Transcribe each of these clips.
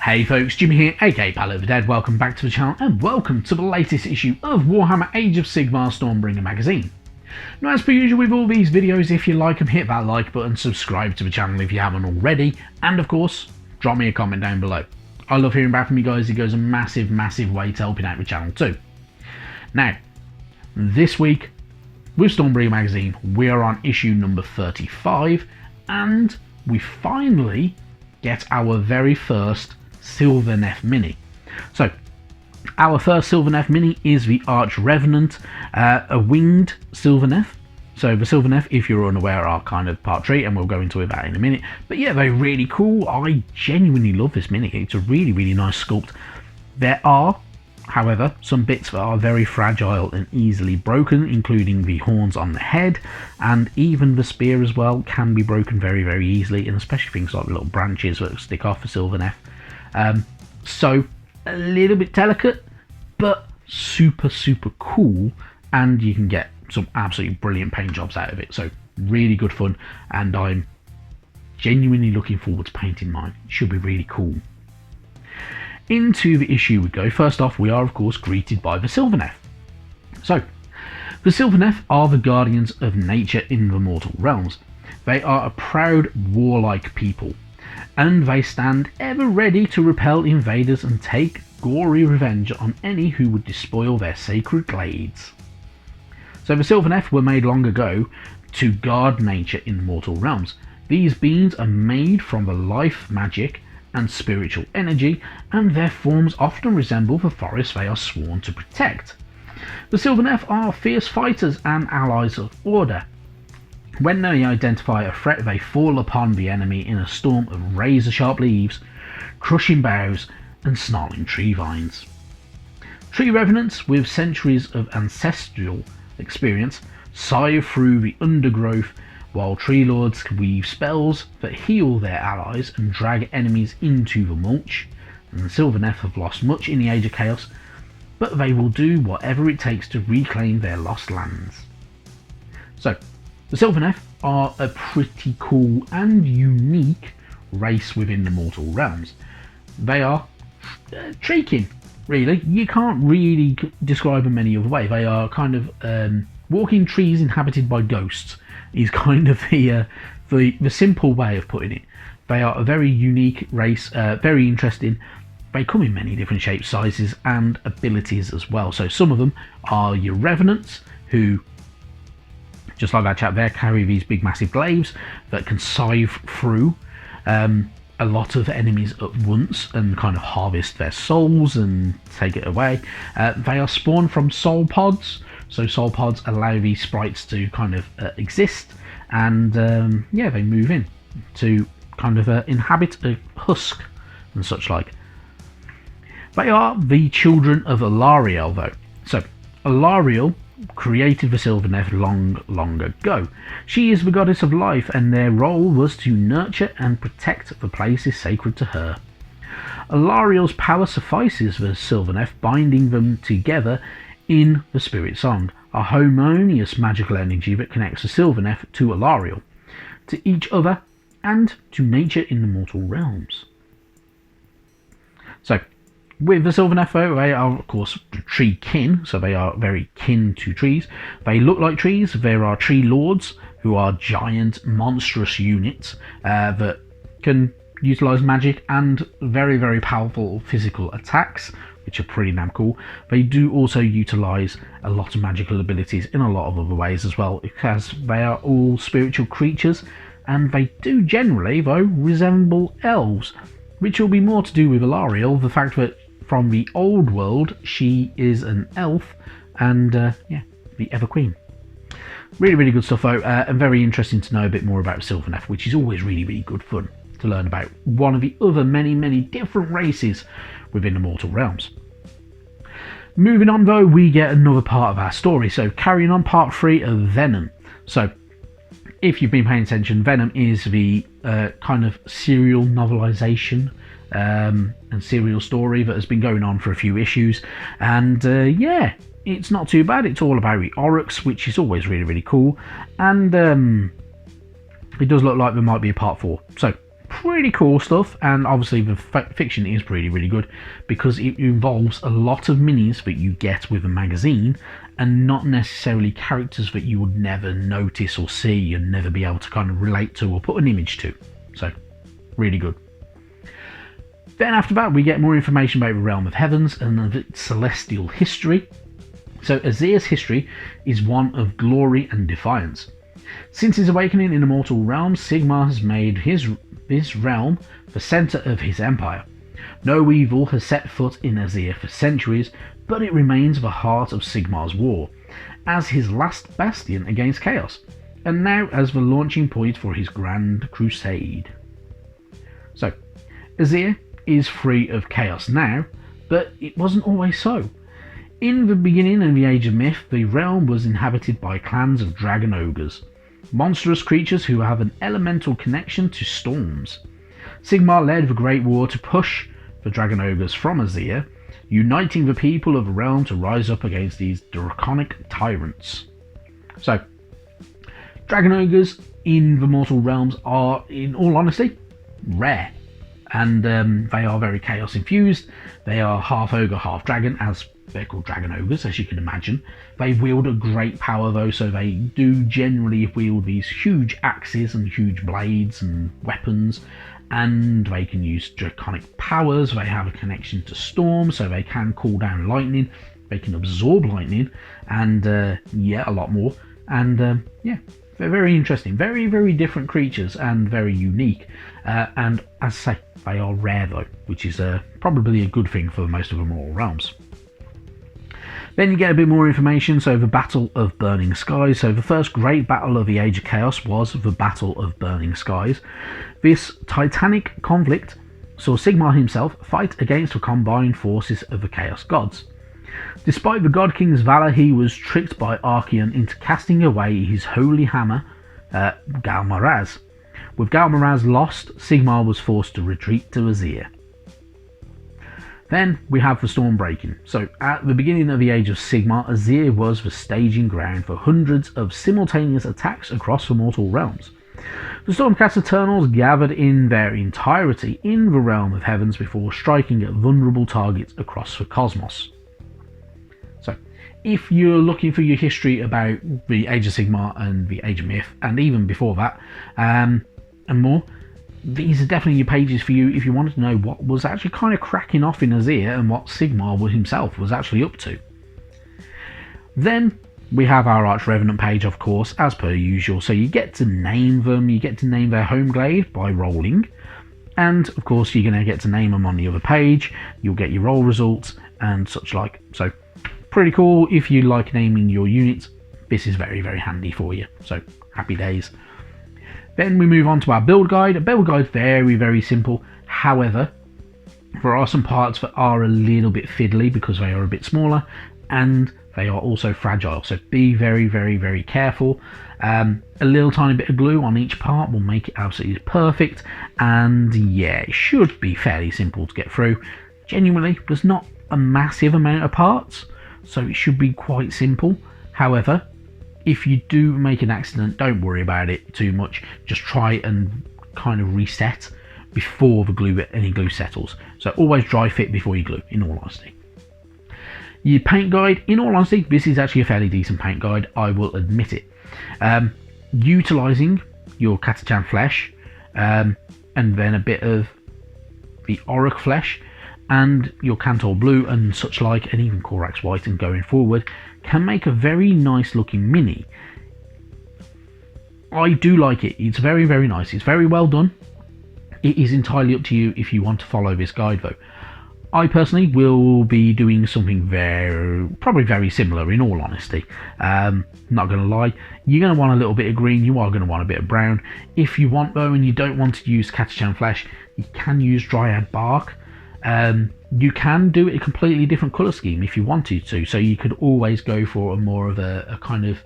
Hey folks, Jimmy here, aka Pal Over Dead. Welcome back to the channel and welcome to the latest issue of Warhammer Age of Sigmar Stormbringer magazine. Now, as per usual with all these videos, if you like them, hit that like button, subscribe to the channel if you haven't already, and of course, drop me a comment down below. I love hearing back from you guys. It goes a massive way to helping out the channel too. Now, this week with Stormbringer magazine, we are on issue number 35, and we finally get our very first Sylvaneth mini. So our first Sylvaneth mini is the arch-revenant, a winged Sylvaneth. So the Sylvaneth, if you're unaware, are kind of part tree, and we'll go into that in a minute. But yeah, they're really cool. I genuinely love this mini. It's a really nice sculpt. There are, however, some bits that are very fragile and easily broken, including the horns on the head, and even the spear as well can be broken very easily, and especially things like the little branches that stick off the Sylvaneth. So a little bit delicate, but super cool, and you can get some absolutely brilliant paint jobs out of it. So really good fun, and I'm genuinely looking forward to painting mine. It should be really cool. Into the issue we go. First off, we are of course greeted by the Sylvaneth. So the Sylvaneth are the guardians of nature in the mortal realms. They are a proud, warlike people, and they stand ever ready to repel invaders and take gory revenge on any who would despoil their sacred glades. So the Sylvaneth were made long ago to guard nature in the mortal realms. These beings are made from the life magic and spiritual energy, and their forms often resemble the forest they are sworn to protect. The Sylvaneth are fierce fighters and allies of order. When they identify a threat, they fall upon the enemy in a storm of razor-sharp leaves, crushing boughs, and snarling tree vines. Tree revenants with centuries of ancestral experience sigh through the undergrowth, while tree lords weave spells that heal their allies and drag enemies into the mulch. And the Sylvaneth have lost much in the Age of Chaos, but they will do whatever it takes to reclaim their lost lands. So, the Sylvaneth are a pretty cool and unique race within the mortal realms. They are tree-kin, really. You can't really describe them any other way. They are kind of walking trees inhabited by ghosts, is kind of the simple way of putting it. They are a very unique race, very interesting. They come in many different shapes, sizes, and abilities as well. So some of them are your revenants, who, just like that chap there, carry these big massive glaives that can scythe through a lot of enemies at once and kind of harvest their souls and take it away. They are spawned from soul pods, so soul pods allow these sprites to kind of exist, and yeah, they move in to kind of inhabit a husk and such like. They are the children of Alariel though. So Alariel created the Sylvaneth long ago. She is the goddess of life, and their role was to nurture and protect the places sacred to her. Alariel's power suffices the Sylvaneth, binding them together in the Spirit Song, a harmonious magical energy that connects the Sylvaneth to Alariel, to each other, and to nature in the mortal realms. So, with the Sylvaneth, they are of course tree kin, so they are very kin to trees. They look like trees. There are tree lords, who are giant, monstrous units that can utilize magic and very powerful physical attacks, which are pretty damn cool. They do also utilize a lot of magical abilities in a lot of other ways as well, because they are all spiritual creatures, and they do generally, though, resemble elves, which will be more to do with Alariel, the fact that from the old world she is an elf, and yeah, the Ever Queen. Really good stuff though, and very interesting to know a bit more about Sylvaneth, which is always really good fun to learn about one of the other many different races within the mortal realms. Moving on though, we get another part of our story, so carrying on part 3 of Venom. So if you've been paying attention, Venom is the kind of serial novelization and serial story that has been going on for a few issues, and yeah, it's not too bad. It's all about the Oryx, which is always really cool, and it does look like there might be a part 4, so pretty cool stuff, and obviously the fiction is really good because it involves a lot of minis that you get with a magazine and not necessarily characters that you would never notice or see and never be able to kind of relate to or put an image to. So really good. Then after that we get more information about the Realm of Heavens and its celestial history. So Azir's history is one of glory and defiance. Since his awakening in the mortal realm, Sigmar has made this realm the centre of his empire. No evil has set foot in Azir for centuries, but it remains the heart of Sigmar's war, as his last bastion against chaos, and now as the launching point for his grand crusade. So, Azir is free of chaos now, but it wasn't always so. In the beginning of the Age of Myth, the realm was inhabited by clans of dragon ogres, monstrous creatures who have an elemental connection to storms. Sigmar led the Great War to push the dragon ogres from Azir, uniting the people of the realm to rise up against these draconic tyrants. So, dragon ogres in the mortal realms are, in all honesty, rare, and they are very chaos infused. They are half ogre, half dragon, as they're called dragon ogres, as you can imagine. They wield a great power though, so they do generally wield these huge axes and huge blades and weapons, and they can use draconic powers. They have a connection to storm, so they can call down lightning, they can absorb lightning, and a lot more. And they're very interesting, very different creatures and very unique. And as I say, they are rare though, which is probably a good thing for most of the mortal realms. Then you get a bit more information. So the Battle of Burning Skies. So the first great battle of the Age of Chaos was the Battle of Burning Skies. This titanic conflict saw Sigmar himself fight against the combined forces of the Chaos Gods. Despite the God King's valour, he was tricked by Archaon into casting away his holy hammer, Galmaraz. With Galmaraz lost, Sigmar was forced to retreat to Azir. Then we have the Stormbreaking. So at the beginning of the Age of Sigmar, Azir was the staging ground for hundreds of simultaneous attacks across the mortal realms. The Stormcast Eternals gathered in their entirety in the Realm of Heavens before striking at vulnerable targets across the cosmos. So if you're looking for your history about the Age of Sigmar and the Age of Myth, and even before that, and more, these are definitely your pages for you if you wanted to know what was actually kind of cracking off in Azir and what Sigmar himself was actually up to. Then we have our arch-revenant page, of course, as per usual. So you get to name them, you get to name their home glade by rolling, and of course you're going to get to name them on the other page. You'll get your roll results and such like. So pretty cool if you like naming your units. This is very handy for you. So happy days. Then we move on to our build guide. A build guide very simple. However, there are some parts that are a little bit fiddly because they are a bit smaller and they are also fragile. So be very careful. A little tiny bit of glue on each part will make it absolutely perfect. And yeah, it should be fairly simple to get through. Genuinely, there's not a massive amount of parts, so it should be quite simple. However, if you do make an accident, don't worry about it too much. Just try and kind of reset before any glue settles. So always dry fit before you glue, in all honesty. Your paint guide, in all honesty, this is actually a fairly decent paint guide, I will admit it. Utilising your Catachan flesh, and then a bit of the Auric flesh, and your Cantor blue and such like, and even Corax white, and going forward, can make a very nice looking mini. I do like it. It's very nice. It's very well done. It is entirely up to you if you want to follow this guide though. I personally will be doing something probably very similar, in all honesty. Not going to lie, you're going to want a little bit of green, you are going to want a bit of brown. If you want though, and you don't want to use Catachan flesh, you can use Dryad bark. You can do it a completely different colour scheme if you wanted to, so you could always go for more of a kind of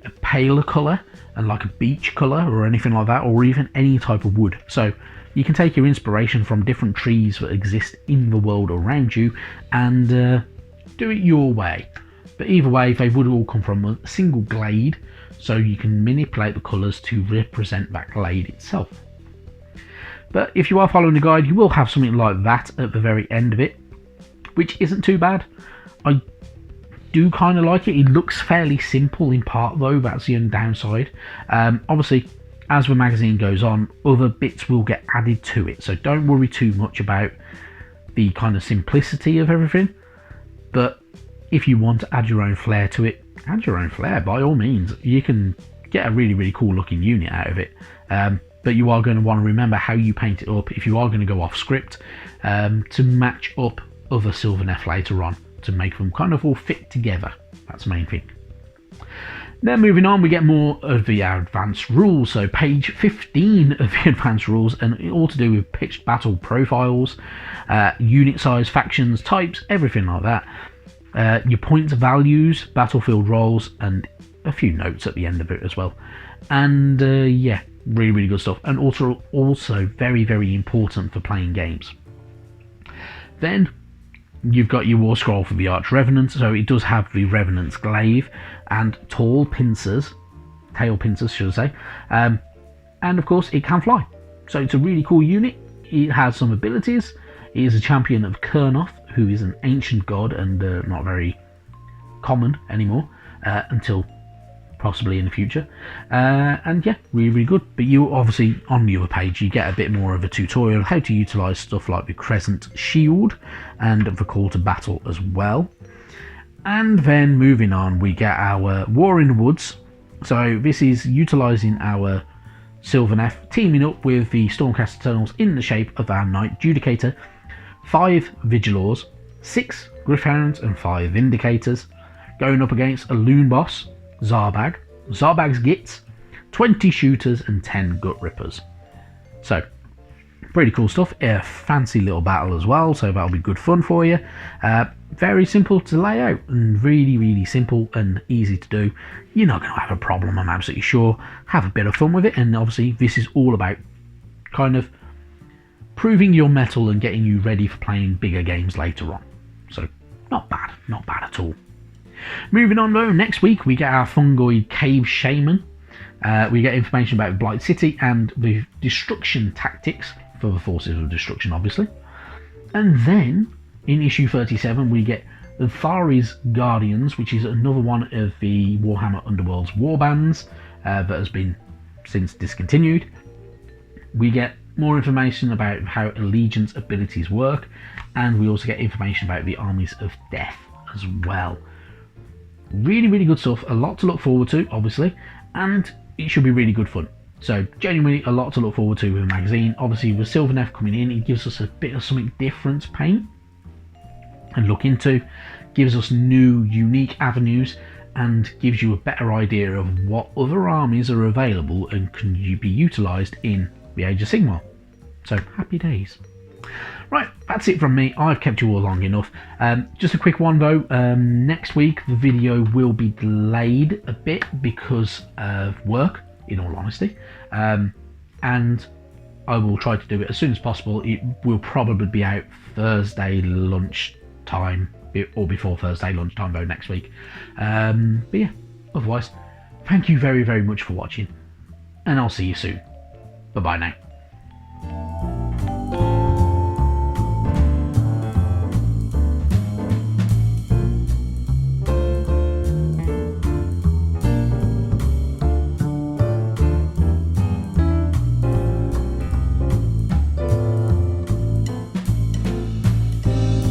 a paler colour, and like a beach colour or anything like that, or even any type of wood. So you can take your inspiration from different trees that exist in the world around you and do it your way. But either way, they would all come from a single glade, so you can manipulate the colours to represent that glade itself. But if you are following the guide, you will have something like that at the very end of it, which isn't too bad. I do kind of like it. It looks fairly simple in part though, that's the only downside. Obviously, as the magazine goes on, other bits will get added to it, so don't worry too much about the kind of simplicity of everything. But if you want to add your own flair to it, add your own flair by all means. You can get a really cool looking unit out of it, but you are going to want to remember how you paint it up if you are going to go off script, to match up other Sylvaneth later on, to make them kind of all fit together. That's the main thing. Then moving on, we get more of the advanced rules. So page 15 of the advanced rules, and all to do with pitched battle profiles, unit size, factions, types, everything like that. Your points values, battlefield roles, and a few notes at the end of it as well. And yeah, really good stuff, and also very important for playing games. Then you've got your war scroll for the arch-revenant, so it does have the revenant's glaive and tail pincers should I say, and of course it can fly, so it's a really cool unit. It has some abilities. It is a champion of Kurnoth, who is an ancient god and not very common anymore, until possibly in the future, and yeah, really good. But you obviously, on the other page, you get a bit more of a tutorial how to utilize stuff like the crescent shield and the call to battle as well. And then moving on, we get our War in the Woods. So this is utilizing our Sylvaneth, teaming up with the Stormcast Eternals in the shape of our Knight Judicator, 5 Vigilors, 6 Gryph-hounds and 5 Vindicators, going up against a Loon Boss, Zarbag, Zarbag's Gits, 20 Shooters and 10 Gut Rippers. So pretty cool stuff. A fancy little battle as well, so that'll be good fun for you. Very simple to lay out and really simple and easy to do. You're not going to have a problem, I'm absolutely sure. Have a bit of fun with it, and obviously this is all about kind of proving your mettle and getting you ready for playing bigger games later on. So not bad at all. Moving on though, next week we get our Fungoid Cave Shaman. We get information about Blight City and the destruction tactics for the Forces of Destruction, obviously. And then in issue 37 we get the Thari's Guardians, which is another one of the Warhammer Underworld's warbands that has been since discontinued. We get more information about how Allegiance abilities work, and we also get information about the Armies of Death as well. Really good stuff, a lot to look forward to obviously, and it should be really good fun. So genuinely a lot to look forward to with the magazine. Obviously with Sylvaneth coming in, it gives us a bit of something different to paint and look into, gives us new unique avenues, and gives you a better idea of what other armies are available and can be utilised in the Age of Sigmar. So happy days. Right, that's it from me. I've kept you all long enough. Just a quick one though, next week the video will be delayed a bit because of work, in all honesty, and I will try to do it as soon as possible. It will probably be out Thursday lunchtime, or before Thursday lunchtime though next week. But yeah, otherwise, thank you very much for watching, and I'll see you soon. Bye bye now.